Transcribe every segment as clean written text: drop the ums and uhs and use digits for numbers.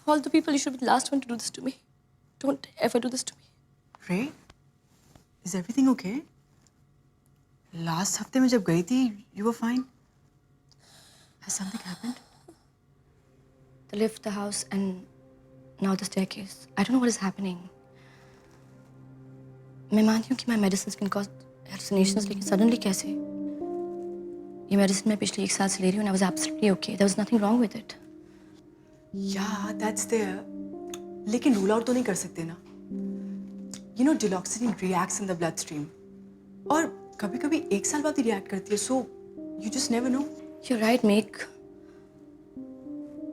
all the people, you should be the last one to do this to me. Don't ever do this to me. Ray, is everything okay? Last हफ्ते में जब गई थी, you were fine. Has something happened? The lift, the house, and now the staircase. I don't know what is happening. मैं मानती हूँ कि my medicines can cause hallucinations, लेकिन suddenly कैसे? ये medicine मैं पिछले 1 साल से ले रही हूँ, and I was absolutely okay. There was nothing wrong with it. Yeah, that's there. लेकिन rule out तो नहीं कर सकते ना. You know, duloxetine reacts in the bloodstream. और कभी-कभी 1 साल बाद ही react करती है, so you just never know. You're right, Meek.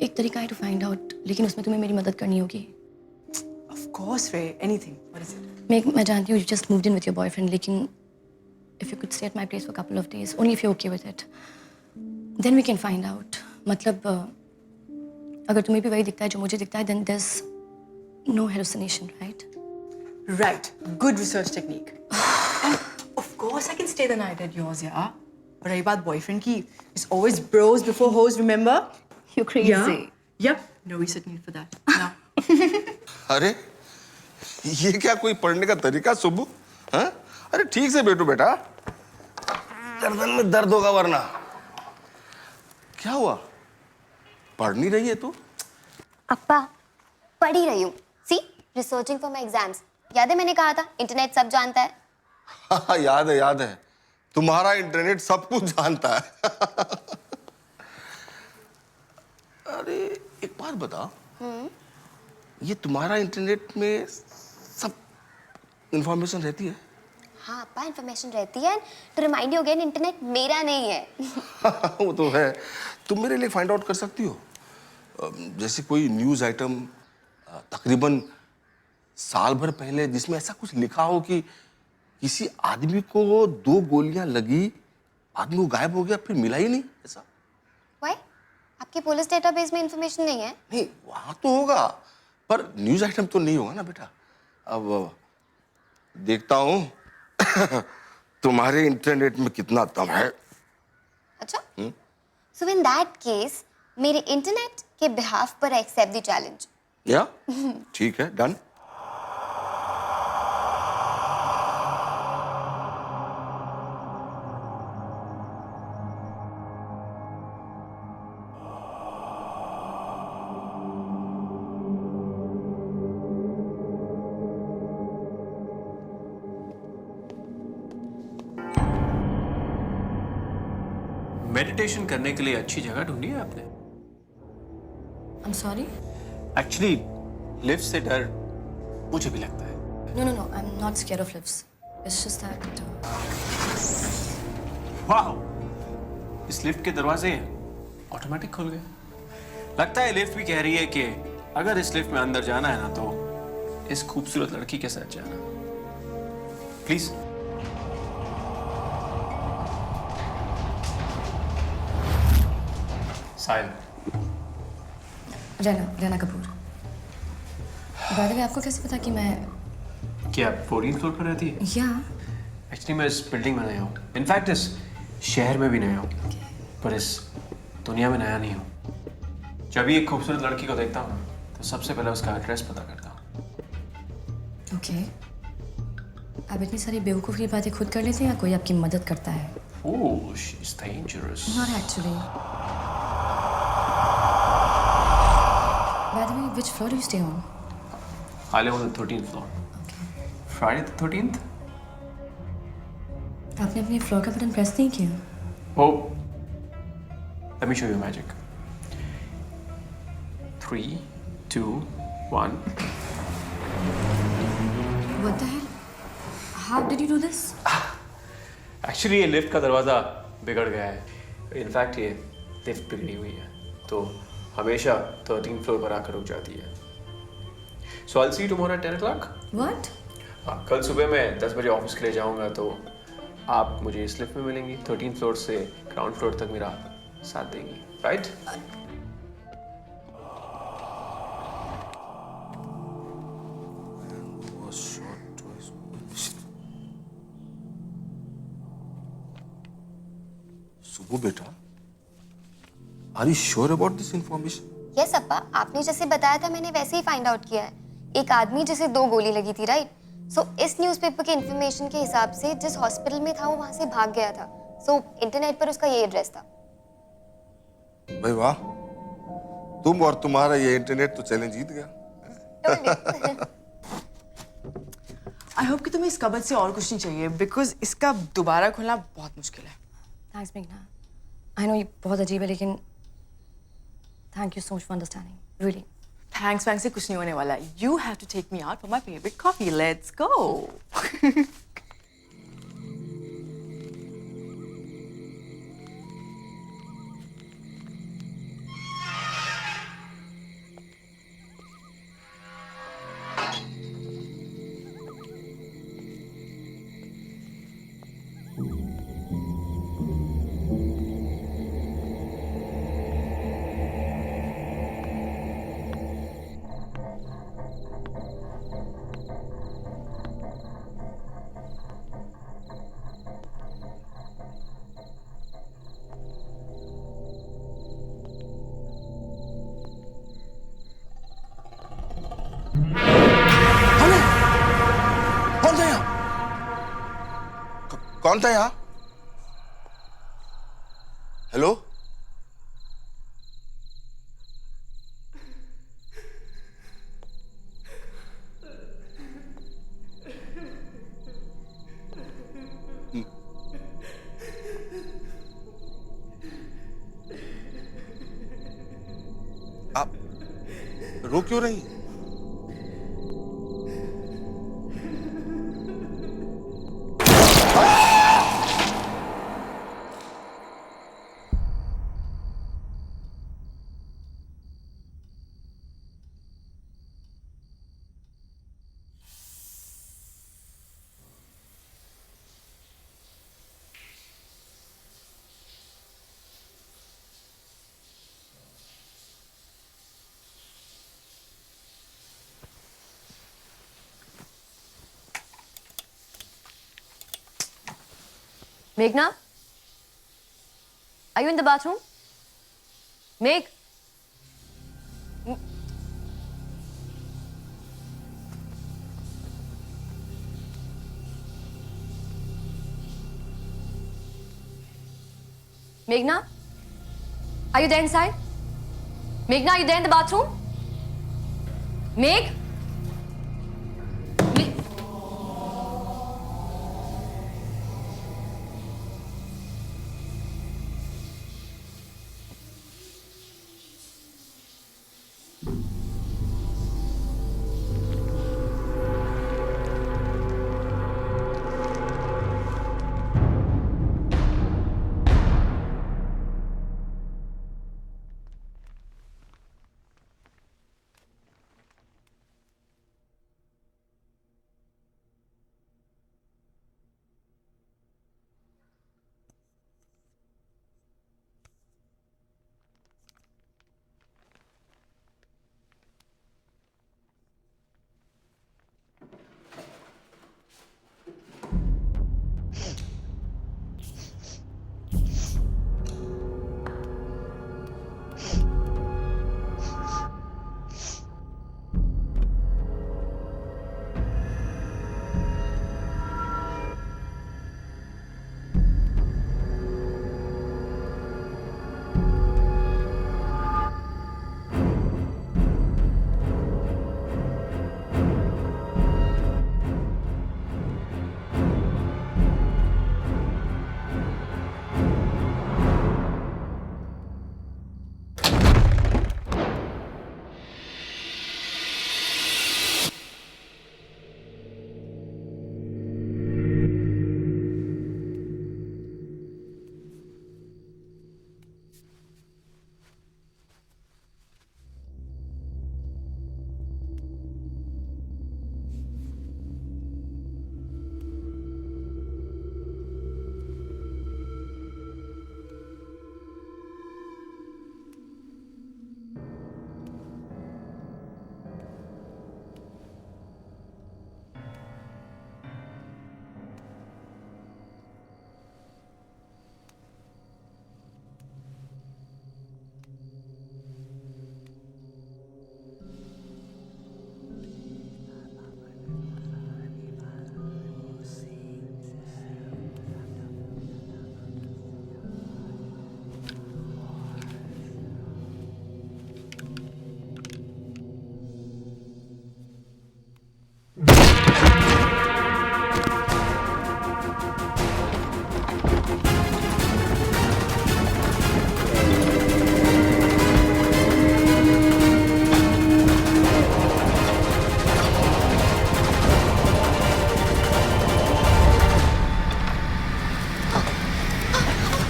एक तरीका है to find out, लेकिन उसमें तुम्हें मेरी मदद करनी होगी. Of course, Ray. Anything. What is it? मैं जानती हूँ you just moved in with your boyfriend, लेकिन if you could stay at my place for a couple of days, only if you're okay with it, then we can find out. मतलब अगर तुम्हें भी वही दिखता है जो मुझे दिखता है, then there's no hallucination, right? Right. Good research technique. And of course, I can stay the night at yours, yeah. But रही बात boyfriend की, it's always bros before hoes, remember? You're crazy. Yeah. Yep. No research need for that. No. अरे ये क्या कोई पढ़ने का तरीका सुबह? हाँ? अरे ठीक से बैठो बेटा, गर्दन में दर्द होगा वरना. क्या हुआ? पढ़ नहीं रही है तू? अप्पा पढ़ ही रही हूँ. सी रिसर्चिंग फॉर माई एग्जाम्स. याद है मैंने कहा था इंटरनेट सब जानता है. हाँ याद है याद है. तुम्हारा इंटरनेट सब कुछ जानता है. अरे एक बात बता. ये तुम्हारा इंटरनेट में सब इंफॉर्मेशन रहती है? हाँ अप्पा इन्फॉर्मेशन रहती है. To remind you again internet मेरा नहीं है. वो तो है. तुम मेरे लिए फाइंड आउट कर सकती हो. जैसे कोई न्यूज आइटम तकरीबन साल भर पहले जिसमें ऐसा कुछ लिखा हो कि किसी आदमी को 2 गोलियां लगी, आदमी वो गायब हो गया, फिर मिला ही नहीं. ऐसा वाई आपके पुलिस डेटाबेस में इंफॉर्मेशन नहीं है? नहीं, वहां तो होगा पर न्यूज आइटम तो नहीं होगा ना बेटा. अब देखता हूं तुम्हारे इंटरनेट में कितना दम है. अच्छा सो इन दैट केस मेरे इंटरनेट के बिहाफ पर एक्सेप्ट द चैलेंज. या ठीक है, डन. मेडिटेशन करने के लिए अच्छी जगह ढूंढी है आपने. I'm sorry? एक्चुअली लिफ्ट से डर मुझे भी लगता है. No. I'm not scared of lifts. It's just that. वाह, इस लिफ्ट के दरवाजे ऑटोमेटिक खुल गए. लगता है लिफ्ट भी कह रही है कि अगर इस लिफ्ट में अंदर जाना है ना तो इस खूबसूरत लड़की के साथ जाना. Please. Sahil. Raina Kapoor. By the way आपको कैसे पता कि मैं? क्या 14th फ्लोर पर रहती है? या एक्चुअली मैं इस बिल्डिंग में नया हूँ. इनफैक्ट इस शहर में भी नया हूँ, पर इस दुनिया में नया नहीं हूँ. जब भी एक खूबसूरत लड़की को देखता हूँ तो सबसे पहले उसका एड्रेस पता करता हूँ. ओके. आप इतनी सारी बेवकूफ़ की बातें खुद कर लेते हैं या कोई आपकी मदद करता है? Oh, she is dangerous. Not actually. By the way, which floor do you stay on? I live on the 13th floor. Okay. Friday the 13th? आपने अपने फ्लोर का बटन प्रेस नहीं किया? Oh, let me show you magic. 3, 2, 1. What the hell? How did you do this? Actually ये lift का दरवाजा बिगड़ गया है. इनफैक्ट ये लिफ्ट बिगड़ी हुई है तो हमेशा 13th फ्लोर पर आकर रुक जाती है. So I'll see you tomorrow at 10 o'clock. What? कल सुबह मैं 10 बजे ऑफिस के लिए जाऊंगा तो आप मुझे इस लिफ्ट में मिलेंगी. 13th फ्लोर से ग्राउंड फ्लोर तक मेरा साथ देंगी, राइट? सुबह बेटा, are you sure about this information? Yes अप्पा, आपने जैसे बताया था मैंने वैसे ही फाइंड आउट किया है। एक आदमी जिसे 2 गोली लगी थी, राइट? सो इस न्यूज़पेपर के इन्फॉर्मेशन के हिसाब से जिस हॉस्पिटल में था वो वहां से भाग गया था। सो इंटरनेट पर उसका ये एड्रेस था। भाई वाह, तुम और तुम्हारा ये इंटरनेट तो चैलेंज जीत गया। आई होप कि तुम्हें इस कबर्ड से और कुछ नहीं चाहिए बिकॉज इसका दोबारा खोलना बहुत मुश्किल है। थैंक्स मेघना। आई नो ये बहुत अजीब है लेकिन thank you so much for understanding, really. Thanks वैंक्स से कुछ नहीं होने वाला। You have to take me out for my favourite coffee. Let's go. कौन था यहाँ? कौन था यहाँ? हेलो? आप रो क्यों रही? Meghna? Are you in the bathroom? Meg? Meghna? Are you there inside? Meghna, are you there in the bathroom? Meg?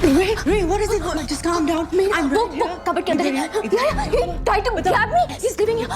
Ray, what is it? Just calm down. I'm right here. Cupboard के अंदर है। He tried to grab me. He's giving you